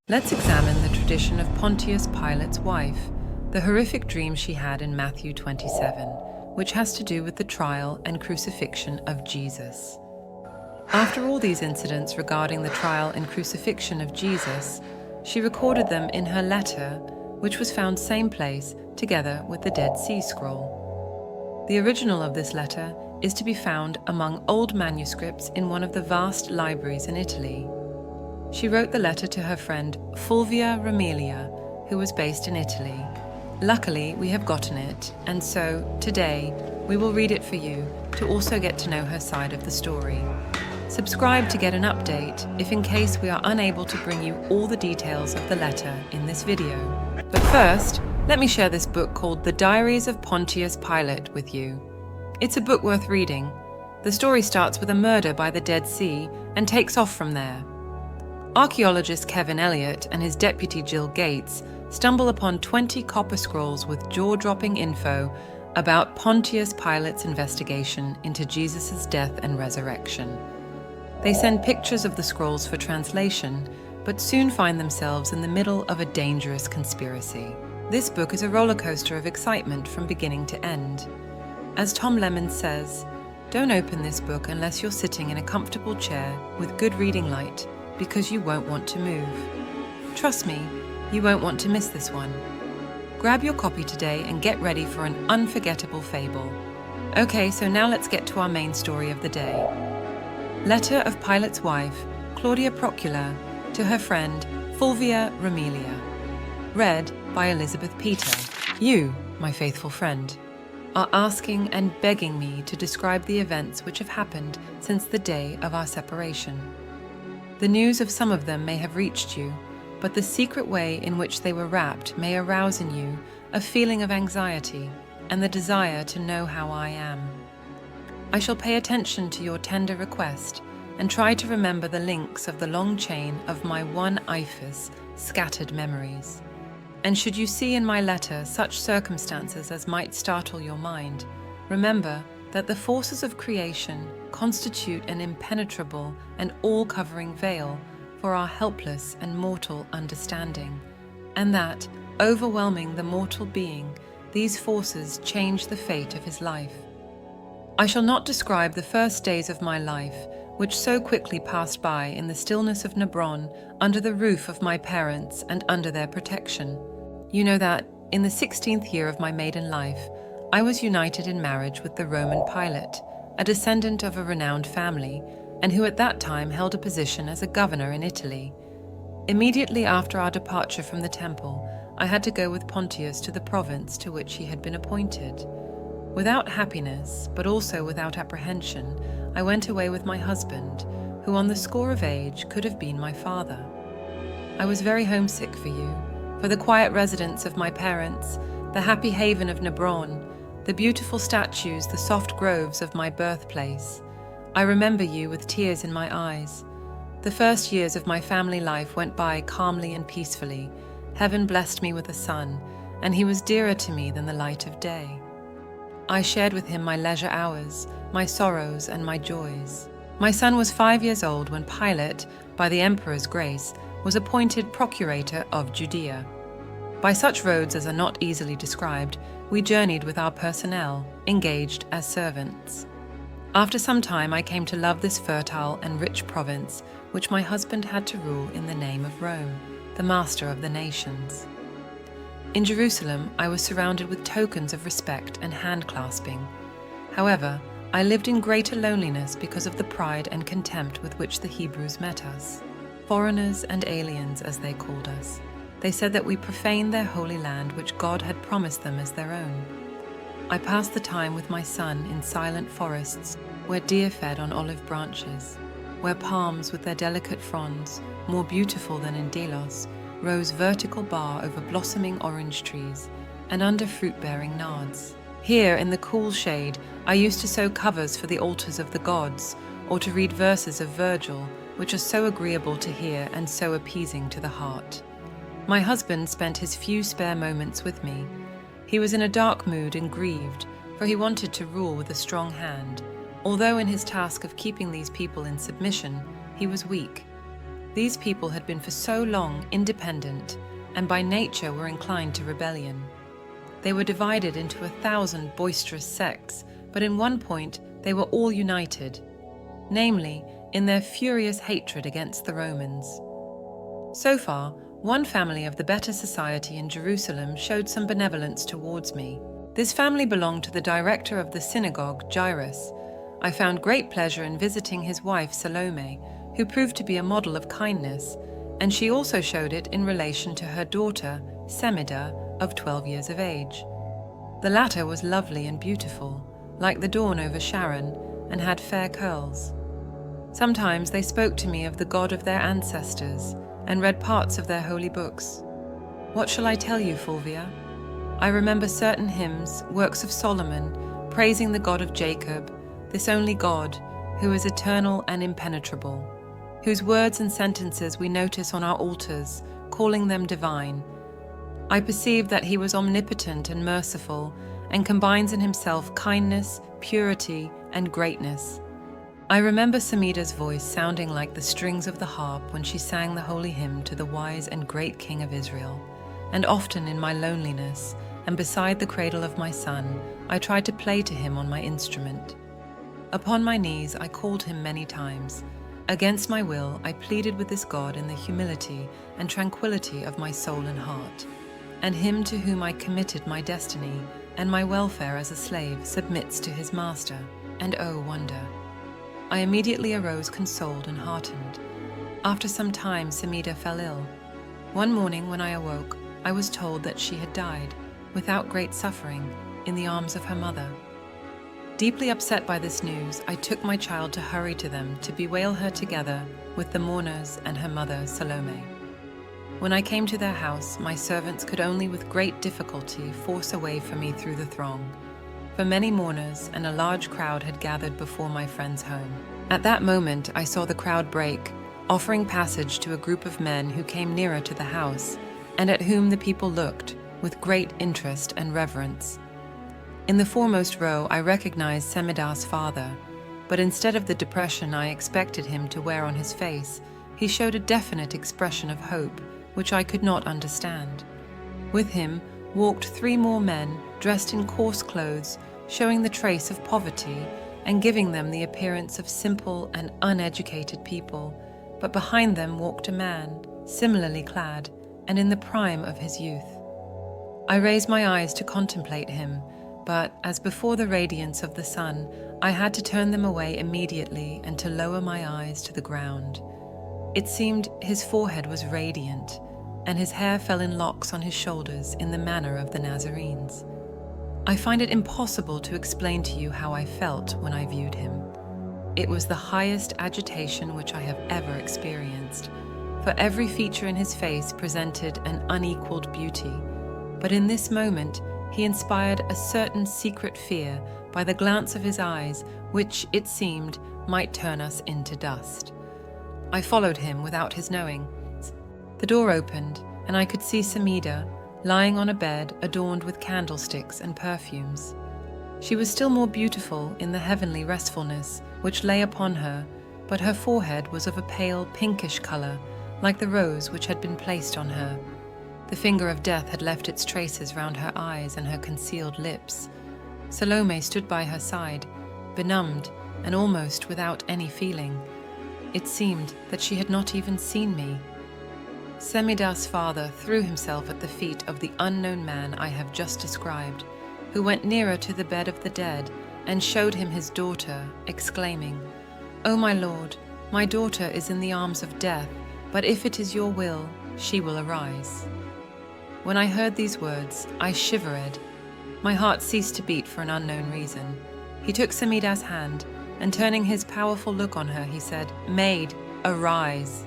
Let's examine the tradition of Pontius Pilate's wife, the horrific dream she had in Matthew 27, which has to do with the trial and crucifixion of Jesus. After all these incidents regarding the trial and crucifixion of Jesus, she recorded them in her letter, which was found same place, together with the Dead Sea Scroll. The original of this letter is to be found among old manuscripts in one of the vast libraries in Italy. She wrote the letter to her friend Fulvia Romelia, who was based in Italy. Luckily, we have gotten it, and so, today, we will read it for you to also get to know her side of the story. Subscribe to get an update if in case we are unable to bring you all the details of the letter in this video. But first, let me share this book called The Diaries of Pontius Pilate with you. It's a book worth reading. The story starts with a murder by the Dead Sea and takes off from there. Archaeologist Kevin Elliott and his deputy Jill Gates stumble upon 20 copper scrolls with jaw-dropping info about Pontius Pilate's investigation into Jesus' death and resurrection. They send pictures of the scrolls for translation, but soon find themselves in the middle of a dangerous conspiracy. This book is a roller coaster of excitement from beginning to end. As Tom Lemon says, don't open this book unless you're sitting in a comfortable chair with good reading light, because you won't want to move. Trust me, you won't want to miss this one. Grab your copy today and get ready for an unforgettable fable. Okay, so now let's get to our main story of the day. Letter of Pilate's wife, Claudia Procula, to her friend, Fulvia Romelia. Read by Elizabeth Peter. You, my faithful friend, are asking and begging me to describe the events which have happened since the day of our separation. The news of some of them may have reached you, but the secret way in which they were wrapped may arouse in you a feeling of anxiety and the desire to know how I am. I shall pay attention to your tender request and try to remember the links of the long chain of my one-iphus scattered memories. And should you see in my letter such circumstances as might startle your mind, remember that the forces of creation constitute an impenetrable and all-covering veil for our helpless and mortal understanding, and that, overwhelming the mortal being, these forces change the fate of his life. I shall not describe the first days of my life, which so quickly passed by in the stillness of Nebron, under the roof of my parents and under their protection. You know that, in the 16th year of my maiden life, I was united in marriage with the Roman Pilate, a descendant of a renowned family, and who at that time held a position as a governor in Italy. Immediately after our departure from the temple, I had to go with Pontius to the province to which he had been appointed. Without happiness, but also without apprehension, I went away with my husband, who on the score of age could have been my father. I was very homesick for you, for the quiet residence of my parents, the happy haven of Nebron, the beautiful statues, the soft groves of my birthplace. I remember you with tears in my eyes. The first years of my family life went by calmly and peacefully. Heaven blessed me with a son, and he was dearer to me than the light of day. I shared with him my leisure hours, my sorrows and my joys. My son was 5 years old when Pilate, by the emperor's grace, was appointed procurator of Judea. By such roads as are not easily described, we journeyed with our personnel, engaged as servants. After some time I came to love this fertile and rich province, which my husband had to rule in the name of Rome, the master of the nations. In Jerusalem, I was surrounded with tokens of respect and hand-clasping. However, I lived in greater loneliness because of the pride and contempt with which the Hebrews met us. Foreigners and aliens, as they called us. They said that we profaned their holy land which God had promised them as their own. I passed the time with my son in silent forests, where deer fed on olive branches, where palms with their delicate fronds, more beautiful than in Delos, rose vertical bar over blossoming orange trees, and under fruit-bearing nards. Here, in the cool shade, I used to sew covers for the altars of the gods, or to read verses of Virgil, which are so agreeable to hear and so appeasing to the heart. My husband spent his few spare moments with me. He was in a dark mood and grieved, for he wanted to rule with a strong hand, although in his task of keeping these people in submission, he was weak. These people had been for so long independent and by nature were inclined to rebellion. They were divided into 1,000 boisterous sects, but in one point they were all united, namely in their furious hatred against the Romans. So far, one family of the better society in Jerusalem showed some benevolence towards me. This family belonged to the director of the synagogue, Jairus. I found great pleasure in visiting his wife, Salome, who proved to be a model of kindness, and she also showed it in relation to her daughter, Semida, of 12 years of age. The latter was lovely and beautiful, like the dawn over Sharon, and had fair curls. Sometimes they spoke to me of the God of their ancestors, and read parts of their holy books. What shall I tell you, Fulvia? I remember certain hymns, works of Solomon, praising the God of Jacob, this only God, who is eternal and impenetrable, whose words and sentences we notice on our altars, calling them divine. I perceived that he was omnipotent and merciful, and combines in himself kindness, purity, and greatness. I remember Semida's voice sounding like the strings of the harp when she sang the holy hymn to the wise and great King of Israel, and often in my loneliness, and beside the cradle of my son, I tried to play to him on my instrument. Upon my knees I called him many times. Against my will, I pleaded with this God in the humility and tranquility of my soul and heart, and him to whom I committed my destiny and my welfare as a slave submits to his master, and oh wonder! I immediately arose consoled and heartened. After some time, Semida fell ill. One morning when I awoke, I was told that she had died, without great suffering, in the arms of her mother. Deeply upset by this news, I took my child to hurry to them to bewail her together with the mourners and her mother, Salome. When I came to their house, my servants could only with great difficulty force a way for me through the throng, for many mourners and a large crowd had gathered before my friend's home. At that moment, I saw the crowd break, offering passage to a group of men who came nearer to the house, and at whom the people looked with great interest and reverence. In the foremost row, I recognized Semida's father, but instead of the depression I expected him to wear on his face, he showed a definite expression of hope, which I could not understand. With him walked 3 more men dressed in coarse clothes, showing the trace of poverty and giving them the appearance of simple and uneducated people, but behind them walked a man, similarly clad, and in the prime of his youth. I raised my eyes to contemplate him, but, as before the radiance of the sun, I had to turn them away immediately and to lower my eyes to the ground. It seemed his forehead was radiant, and his hair fell in locks on his shoulders in the manner of the Nazarenes. I find it impossible to explain to you how I felt when I viewed him. It was the highest agitation which I have ever experienced, for every feature in his face presented an unequaled beauty, but in this moment he inspired a certain secret fear by the glance of his eyes, which, it seemed, might turn us into dust. I followed him without his knowing. The door opened, and I could see Semida, lying on a bed adorned with candlesticks and perfumes. She was still more beautiful in the heavenly restfulness which lay upon her, but her forehead was of a pale pinkish color, like the rose which had been placed on her. The finger of death had left its traces round her eyes and her concealed lips. Salome stood by her side, benumbed and almost without any feeling. It seemed that she had not even seen me. Semida's father threw himself at the feet of the unknown man I have just described, who went nearer to the bed of the dead and showed him his daughter, exclaiming, "O my lord, my daughter is in the arms of death, but if it is your will, she will arise." When I heard these words, I shivered. My heart ceased to beat for an unknown reason. He took Semida's hand, and turning his powerful look on her, he said, "Maid, arise."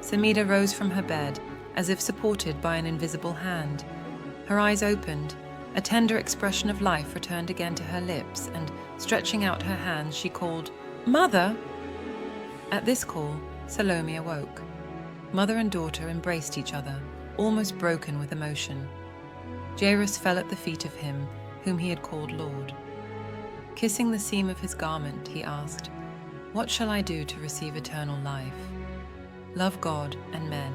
Semida rose from her bed, as if supported by an invisible hand. Her eyes opened, a tender expression of life returned again to her lips, and, stretching out her hands, she called, "Mother!" At this call, Salome awoke. Mother and daughter embraced each other, almost broken with emotion. Jairus fell at the feet of him whom he had called Lord. Kissing the seam of his garment, he asked, "What shall I do to receive eternal life?" love God and men."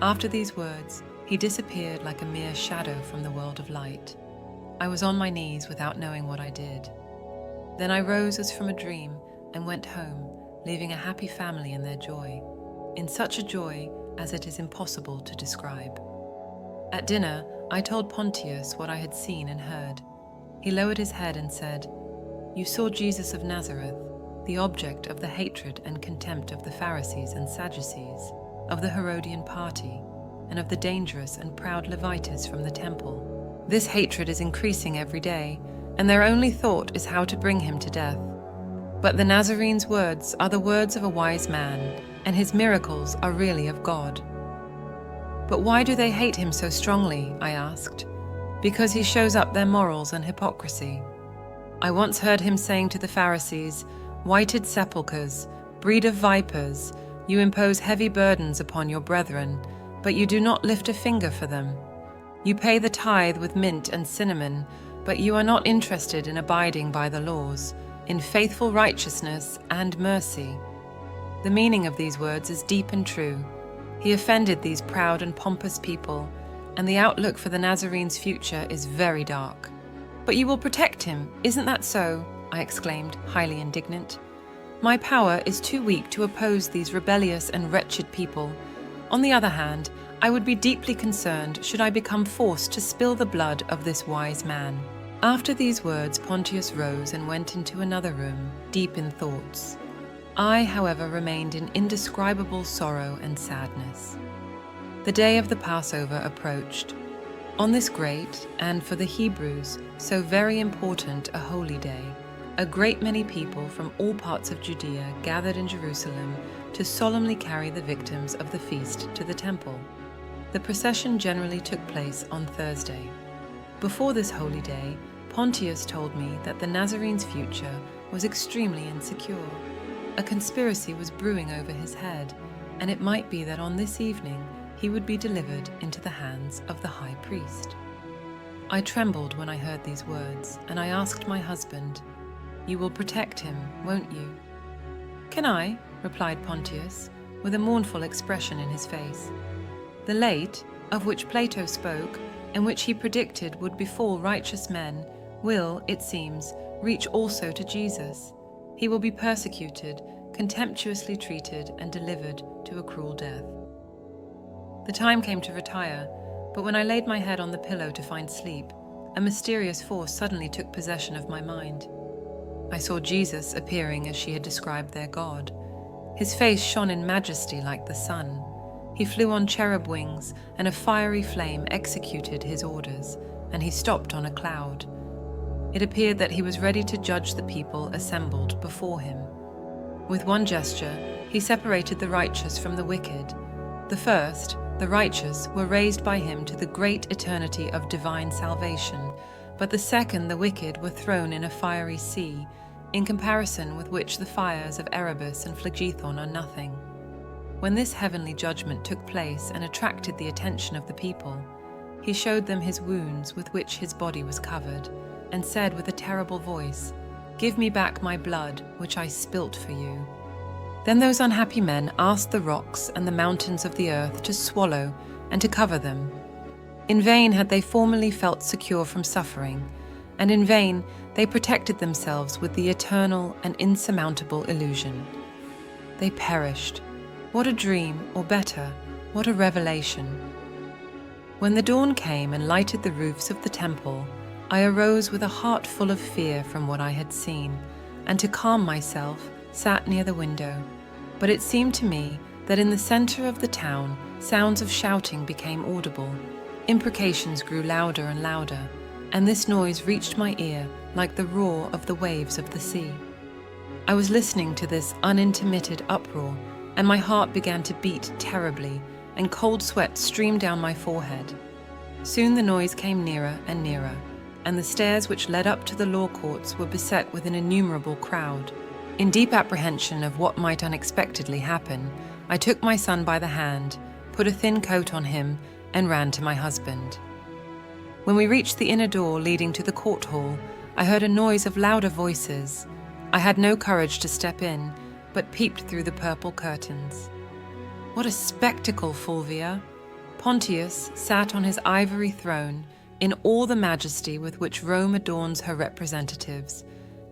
After these words, he disappeared like a mere shadow from the world of light. I was on my knees without knowing what I did. Then I rose as from a dream and went home, leaving a happy family in their joy, in such a joy as it is impossible to describe. At dinner, I told Pontius what I had seen and heard. He lowered his head and said, "You saw Jesus of Nazareth, the object of the hatred and contempt of the Pharisees and Sadducees, of the Herodian party, and of the dangerous and proud Levites from the temple. This hatred is increasing every day, and their only thought is how to bring him to death. But the Nazarene's words are the words of a wise man, and his miracles are really of God." "But why do they hate him so strongly?" I asked. "Because he shows up their morals and hypocrisy. I once heard him saying to the Pharisees, 'Whited sepulchres, breed of vipers, you impose heavy burdens upon your brethren, but you do not lift a finger for them. You pay the tithe with mint and cinnamon, but you are not interested in abiding by the laws, in faithful righteousness and mercy.'" The meaning of these words is deep and true. He offended these proud and pompous people, and the outlook for the Nazarene's future is very dark. "But you will protect him, isn't that so?" I exclaimed, highly indignant. "My power is too weak to oppose these rebellious and wretched people. On the other hand, I would be deeply concerned should I become forced to spill the blood of this wise man." After these words, Pontius rose and went into another room, deep in thoughts. I, however, remained in indescribable sorrow and sadness. The day of the Passover approached. On this great, and for the Hebrews, so very important a holy day, a great many people from all parts of Judea gathered in Jerusalem to solemnly carry the victims of the feast to the temple. The procession generally took place on Thursday. Before this holy day, Pontius told me that the Nazarene's future was extremely insecure. A conspiracy was brewing over his head, and it might be that on this evening he would be delivered into the hands of the high priest. I trembled when I heard these words, and I asked my husband, "You will protect him, won't you?" "Can I?" replied Pontius, with a mournful expression in his face. "The late, of which Plato spoke, and which he predicted would befall righteous men, will, it seems, reach also to Jesus. He will be persecuted, contemptuously treated, and delivered to a cruel death." The time came to retire, but when I laid my head on the pillow to find sleep, a mysterious force suddenly took possession of my mind. I saw Jesus appearing as she had described their God. His face shone in majesty like the sun. He flew on cherub wings, and a fiery flame executed his orders, and he stopped on a cloud. It appeared that he was ready to judge the people assembled before him. With one gesture, he separated the righteous from the wicked. The first, the righteous, were raised by him to the great eternity of divine salvation, but the second, the wicked, were thrown in a fiery sea, in comparison with which the fires of Erebus and Phlegethon are nothing. When this heavenly judgment took place and attracted the attention of the people, he showed them his wounds with which his body was covered, and said with a terrible voice, "Give me back my blood, which I spilt for you." Then those unhappy men asked the rocks and the mountains of the earth to swallow and to cover them. In vain had they formerly felt secure from suffering, and in vain they protected themselves with the eternal and insurmountable illusion. They perished. What a dream, or better, what a revelation. When the dawn came and lighted the roofs of the temple, I arose with a heart full of fear from what I had seen, and to calm myself, sat near the window. But it seemed to me that in the center of the town, sounds of shouting became audible. Imprecations grew louder and louder, and this noise reached my ear like the roar of the waves of the sea. I was listening to this unintermitted uproar, and my heart began to beat terribly, and cold sweat streamed down my forehead. Soon the noise came nearer and nearer, and the stairs which led up to the law courts were beset with an innumerable crowd. In deep apprehension of what might unexpectedly happen, I took my son by the hand, put a thin coat on him, and ran to my husband. When we reached the inner door leading to the court hall, I heard a noise of louder voices. I had no courage to step in, but peeped through the purple curtains. What a spectacle, Fulvia! Pontius sat on his ivory throne in all the majesty with which Rome adorns her representatives,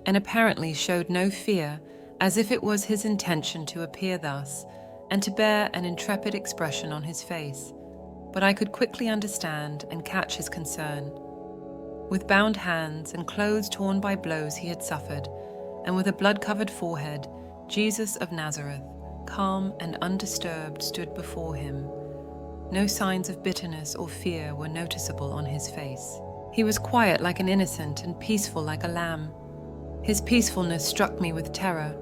and apparently showed no fear, as if it was his intention to appear thus, and to bear an intrepid expression on his face. But I could quickly understand and catch his concern. With bound hands and clothes torn by blows he had suffered, and with a blood-covered forehead, Jesus of Nazareth, calm and undisturbed, stood before him. No signs of bitterness or fear were noticeable on his face. He was quiet like an innocent and peaceful like a lamb. His peacefulness struck me with terror,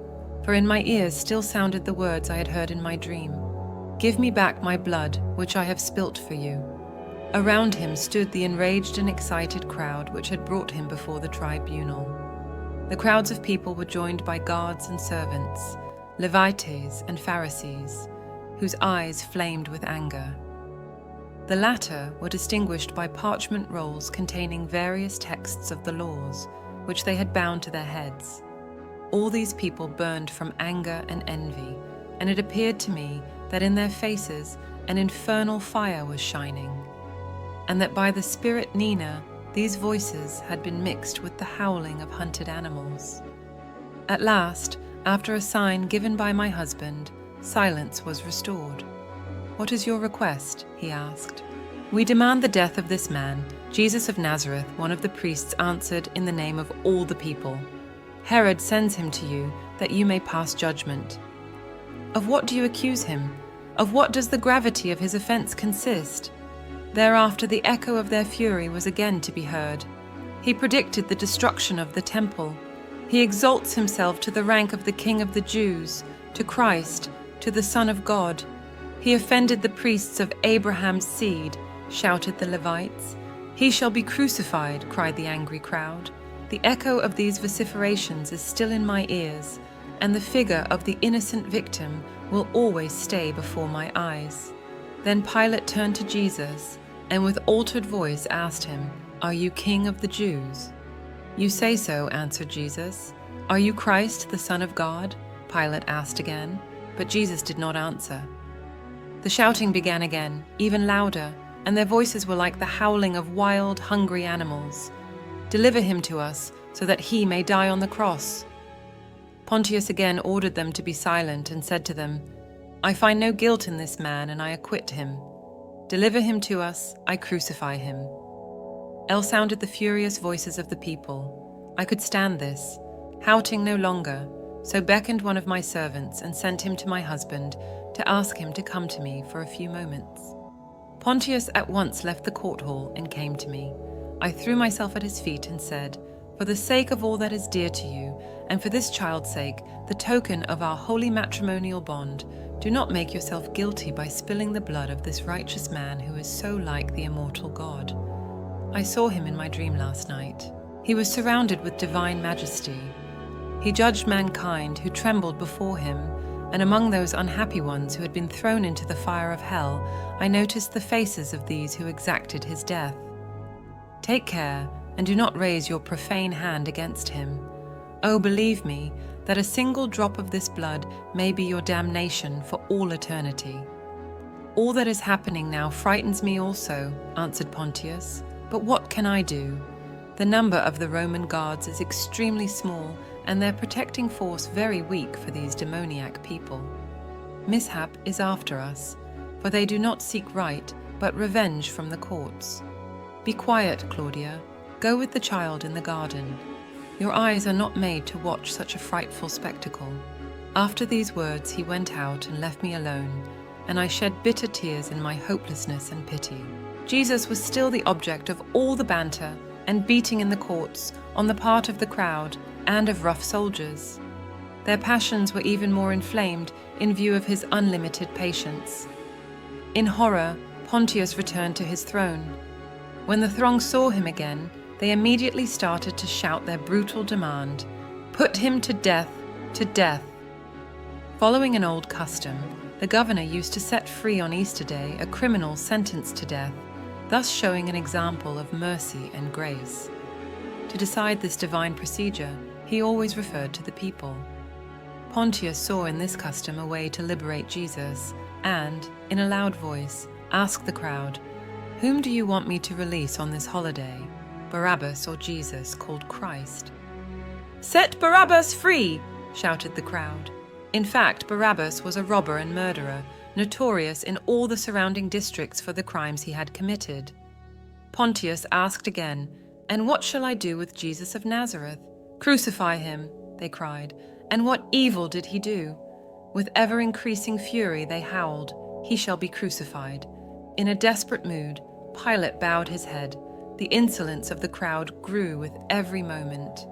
for in my ears still sounded the words I had heard in my dream. "Give me back my blood, which I have spilt for you." Around him stood the enraged and excited crowd which had brought him before the tribunal. The crowds of people were joined by guards and servants, Levites and Pharisees, whose eyes flamed with anger. The latter were distinguished by parchment rolls containing various texts of the laws, which they had bound to their heads. All these people burned from anger and envy, and it appeared to me that in their faces an infernal fire was shining, and that by the spirit Nina these voices had been mixed with the howling of hunted animals. At last, after a sign given by my husband, silence was restored. "What is your request?" he asked. "We demand the death of this man, Jesus of Nazareth," one of the priests answered in the name of all the people. "Herod sends him to you that you may pass judgment." "Of what do you accuse him? Of what does the gravity of his offense consist?" Thereafter the echo of their fury was again to be heard. He predicted the destruction of the temple. He exalts himself to the rank of the King of the Jews, to Christ, to the Son of God. "He offended the priests of Abraham's seed," shouted the Levites. "He shall be crucified," cried the angry crowd. The echo of these vociferations is still in my ears, and the figure of the innocent victim will always stay before my eyes. Then Pilate turned to Jesus, and with altered voice asked him, "Are you King of the Jews?" "You say so," answered Jesus. "Are you Christ, the Son of God?" Pilate asked again, but Jesus did not answer. The shouting began again, even louder, and their voices were like the howling of wild, hungry animals. "Deliver him to us, so that he may die on the cross." Pontius again ordered them to be silent and said to them, "I find no guilt in this man, and I acquit him. Deliver him to us, I crucify him." Else sounded the furious voices of the people. I could stand this, shouting no longer, so beckoned one of my servants and sent him to my husband to ask him to come to me for a few moments. Pontius at once left the court hall and came to me. I threw myself at his feet and said, "For the sake of all that is dear to you, and for this child's sake, the token of our holy matrimonial bond, do not make yourself guilty by spilling the blood of this righteous man who is so like the immortal God. I saw him in my dream last night. He was surrounded with divine majesty. He judged mankind who trembled before him, and among those unhappy ones who had been thrown into the fire of hell, I noticed the faces of these who exacted his death. Take care, and do not raise your profane hand against him. Oh, believe me, that a single drop of this blood may be your damnation for all eternity." "All that is happening now frightens me also," answered Pontius, "but what can I do? The number of the Roman guards is extremely small, and their protecting force very weak for these demoniac people. Mishap is after us, for they do not seek right, but revenge from the courts. Be quiet, Claudia. Go with the child in the garden. Your eyes are not made to watch such a frightful spectacle." After these words he went out and left me alone, and I shed bitter tears in my hopelessness and pity. Jesus was still the object of all the banter and beating in the courts on the part of the crowd and of rough soldiers. Their passions were even more inflamed in view of his unlimited patience. In horror, Pontius returned to his throne. When the throng saw him again, they immediately started to shout their brutal demand, "Put him to death, to death!" Following an old custom, the governor used to set free on Easter Day a criminal sentenced to death, thus showing an example of mercy and grace. To decide this divine procedure, he always referred to the people. Pontius saw in this custom a way to liberate Jesus, and, in a loud voice, asked the crowd, "Whom do you want me to release on this holiday, Barabbas or Jesus called Christ?" "Set Barabbas free!" shouted the crowd. In fact, Barabbas was a robber and murderer, notorious in all the surrounding districts for the crimes he had committed. Pontius asked again, "And what shall I do with Jesus of Nazareth?" "Crucify him," they cried. "And what evil did he do?" With ever-increasing fury they howled, "He shall be crucified." In a desperate mood, Pilate bowed his head. The insolence of the crowd grew with every moment.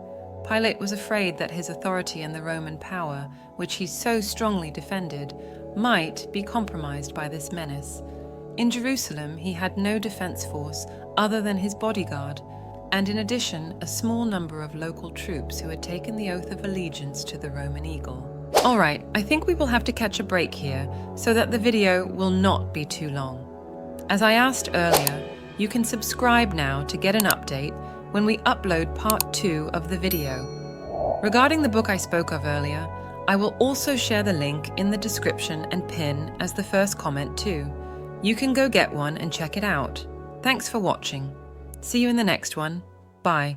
Pilate was afraid that his authority and the Roman power, which he so strongly defended, might be compromised by this menace. In Jerusalem, he had no defense force other than his bodyguard, and in addition, a small number of local troops who had taken the oath of allegiance to the Roman eagle. All right, I think we will have to catch a break here so that the video will not be too long. As I asked earlier, you can subscribe now to get an update when we upload part 2 of the video. Regarding the book I spoke of earlier, I will also share the link in the description and pin as the first comment too. You can go get one and check it out. Thanks for watching. See you in the next one. Bye.